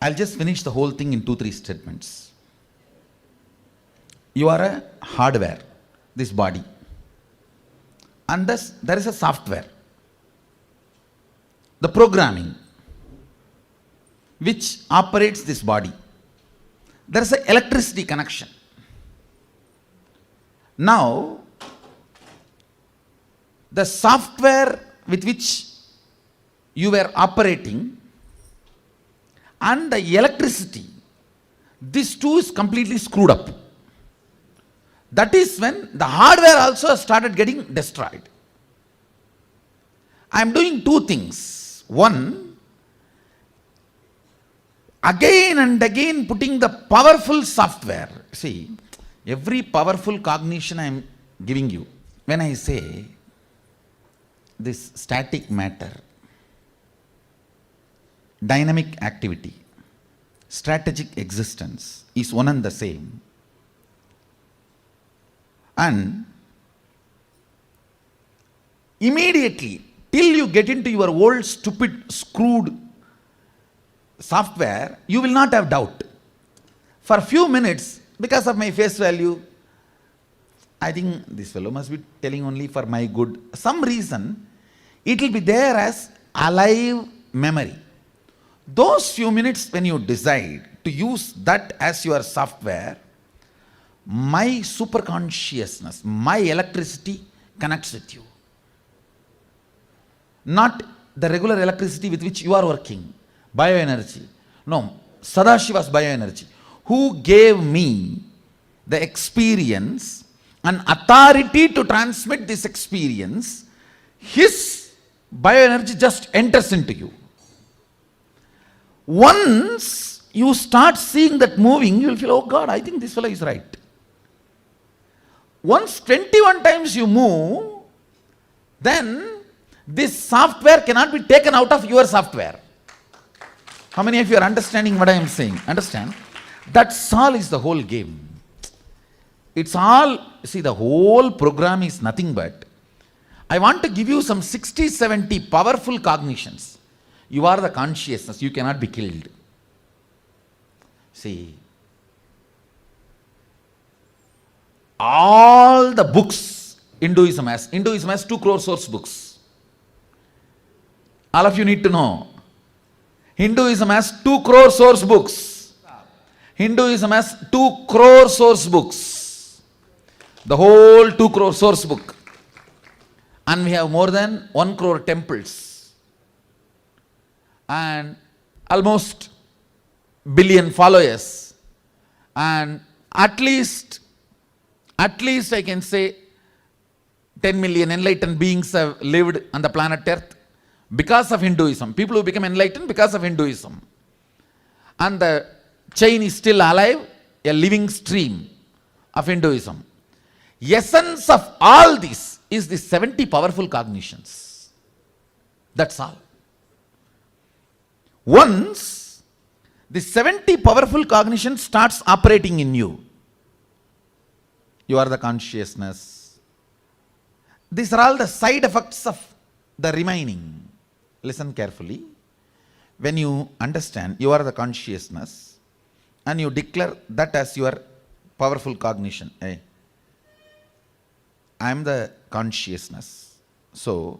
I'll just finish the whole thing in 2-3 statements. You are a hardware, this body. And thus there is a software, the programming, which operates this body. There is an electricity connection. Now, the software with which you were operating and the electricity, these two is completely screwed up. That is when the hardware also started getting destroyed. I am doing two things. One, again and again putting the powerful software. See, every powerful cognition I am giving you. When I say this static matter, dynamic activity, strategic existence is one and the same. And immediately, till you get into your old stupid screwed software, you will not have doubt. For a few minutes, because of my face value, I think this fellow must be telling only for my good. Some reason, it will be there as alive memory. Those few minutes when you decide to use that as your software, my superconsciousness, my electricity connects with you. Not the regular electricity with which you are working, bioenergy. No, Sadashiva's bioenergy, who gave me the experience and authority to transmit this experience, his bioenergy just enters into you. Once you start seeing that moving, you will feel, oh God, I think this fellow is right. Once 21 times you move, then this software cannot be taken out of your software. How many of you are understanding what I am saying? Understand? That's all is the whole game. It's all, see, the whole program is nothing but, I want to give you some 60-70 powerful cognitions. You are the consciousness, you cannot be killed. See, all the books Hinduism has 2 crore source books. All of you need to know. Hinduism has 2 crore source books. Hinduism has 2 crore source books. The whole 2 crore source book. And we have more than 1 crore temples. And almost billion followers. And at least I can say 10 million enlightened beings have lived on the planet Earth because of Hinduism. People who become enlightened because of Hinduism. And the chain is still alive, a living stream of Hinduism. Essence of all this is the 70 powerful cognitions. That's all. Once the 70 powerful cognition starts operating in you, you are the consciousness. These are all the side effects of the remaining. Listen carefully. When you understand you are the consciousness and you declare that as your powerful cognition. Hey, I am the consciousness. So,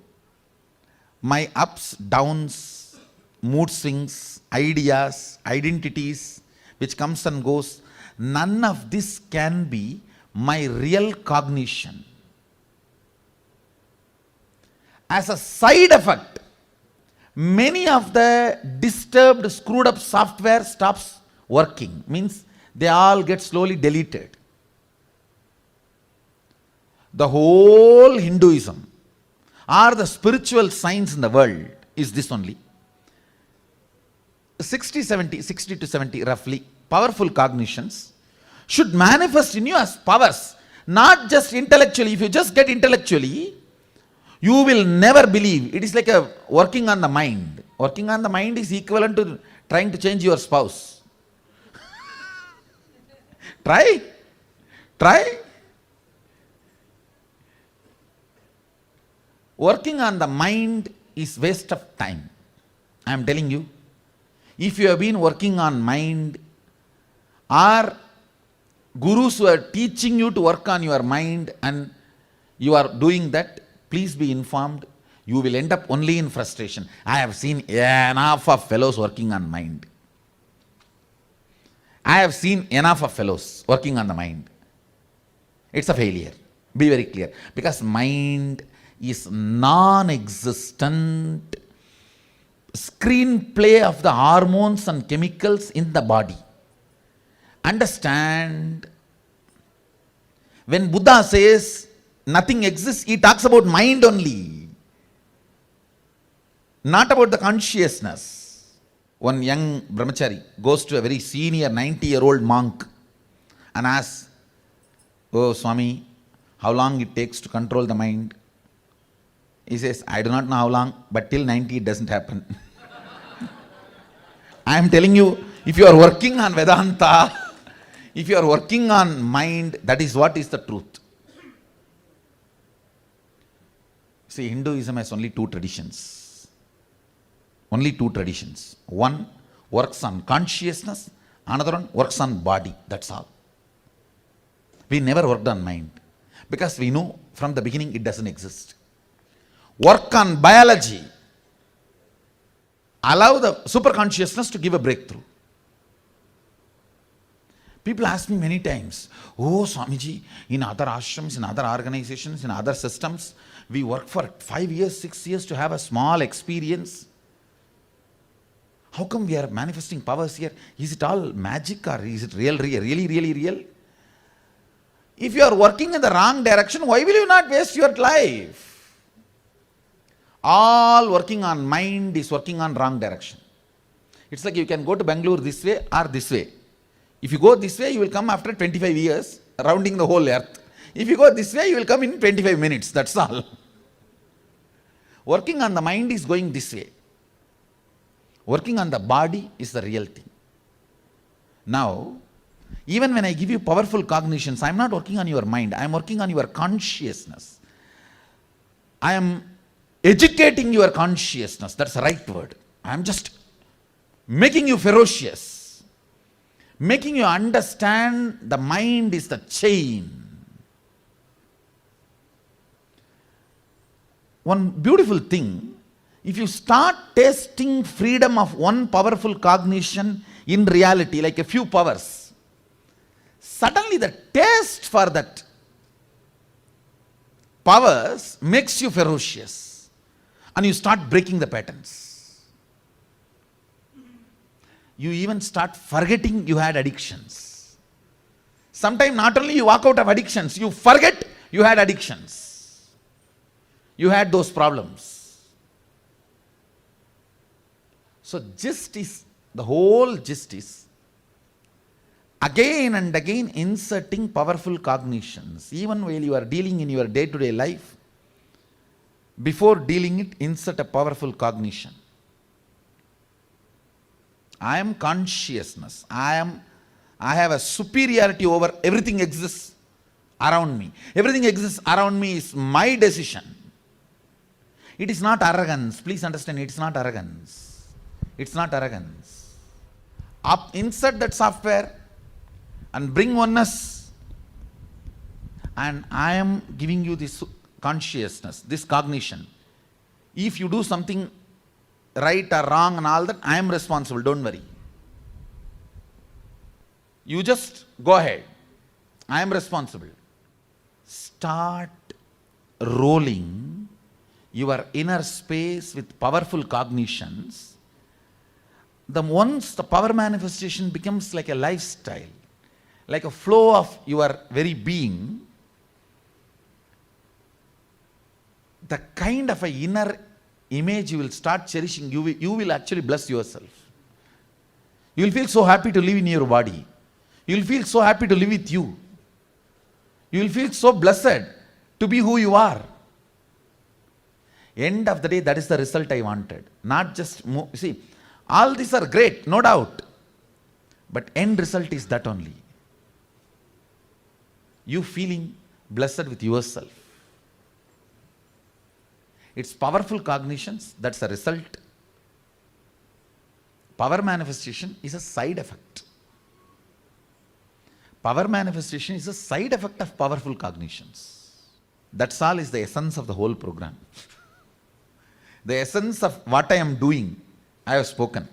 my ups, downs, mood swings, ideas, identities, which comes and goes, none of this can be my real cognition. As a side effect, many of the disturbed, screwed up software stops working. Means they all get slowly deleted. The whole Hinduism or the spiritual science in the world is this only. 60 to 70 roughly powerful cognitions should manifest in you as powers, not just intellectually. If you just get intellectually, you will never believe. It is like a working on the mind. Working on the mind is equivalent to trying to change your spouse. Try. Working on the mind is waste of time. I am telling you. If you have been working on mind, or gurus who are teaching you to work on your mind and you are doing that, please be informed, you will end up only in frustration. I have seen enough of fellows working on mind. I have seen enough of fellows working on the mind. It's a failure. Be very clear. Because mind is non-existent screenplay of the hormones and chemicals in the body. Understand, when Buddha says nothing exists, he talks about mind only, not about the consciousness. One young brahmachari goes to a very senior 90-year-old monk and asks, "Oh Swami, how long it takes to control the mind?" He says, "I do not know how long, but till 90 it doesn't happen." I am telling you, if you are working on Vedanta, if you are working on mind, that is what is the truth. See, Hinduism has only two traditions. Only two traditions. One works on consciousness, another one works on body. That's all. We never worked on mind because we know from the beginning it doesn't exist. Work on biology. Allow the superconsciousness to give a breakthrough. People ask me many times, "Oh Swamiji, in other ashrams, in other organizations, in other systems, we work for 5 years, 6 years to have a small experience. How come we are manifesting powers here? Is it all magic or is it really real? If you are working in the wrong direction, why will you not waste your life?" All working on mind is working on wrong direction. It's like you can go to Bangalore this way or this way. If you go this way, you will come after 25 years, rounding the whole earth. If you go this way, you will come in 25 minutes. That's all. Working on the mind is going this way. Working on the body is the real thing. Now, even when I give you powerful cognitions, I am not working on your mind. I am working on your consciousness. I am educating your consciousness. That's the right word. I am just making you ferocious, making you understand the mind is the chain. One beautiful thing, if you start tasting freedom of one powerful cognition in reality, like a few powers, suddenly the taste for that powers makes you ferocious and you start breaking the patterns. You even start forgetting you had addictions. Sometimes not only you walk out of addictions, you forget you had addictions. You had those problems. So the whole gist is again and again inserting powerful cognitions. Even while you are dealing in your day-to-day life, before dealing it, insert a powerful cognition. I am consciousness. I have a superiority over everything exists around me. Everything exists around me is my decision. It is not arrogance. Please understand, it's not arrogance. It's not arrogance. Insert that software and bring oneness. And I am giving you this consciousness, this cognition. If you do something right or wrong and all that, I am responsible, don't worry. You just go ahead. I am responsible. Start rolling your inner space with powerful cognitions. Once the power manifestation becomes like a lifestyle, like a flow of your very being, the kind of an inner image you will start cherishing, you will actually bless yourself. You will feel so happy to live in your body. You will feel so happy to live with you. You will feel so blessed to be who you are. End of the day, that is the result I wanted. Not just, see, all these are great, no doubt. But end result is that only. You feeling blessed with yourself. It's powerful cognitions, that's a result. Power manifestation is a side effect. Power manifestation is a side effect of powerful cognitions. That's all is the essence of the whole program. The essence of what I am doing, I have spoken.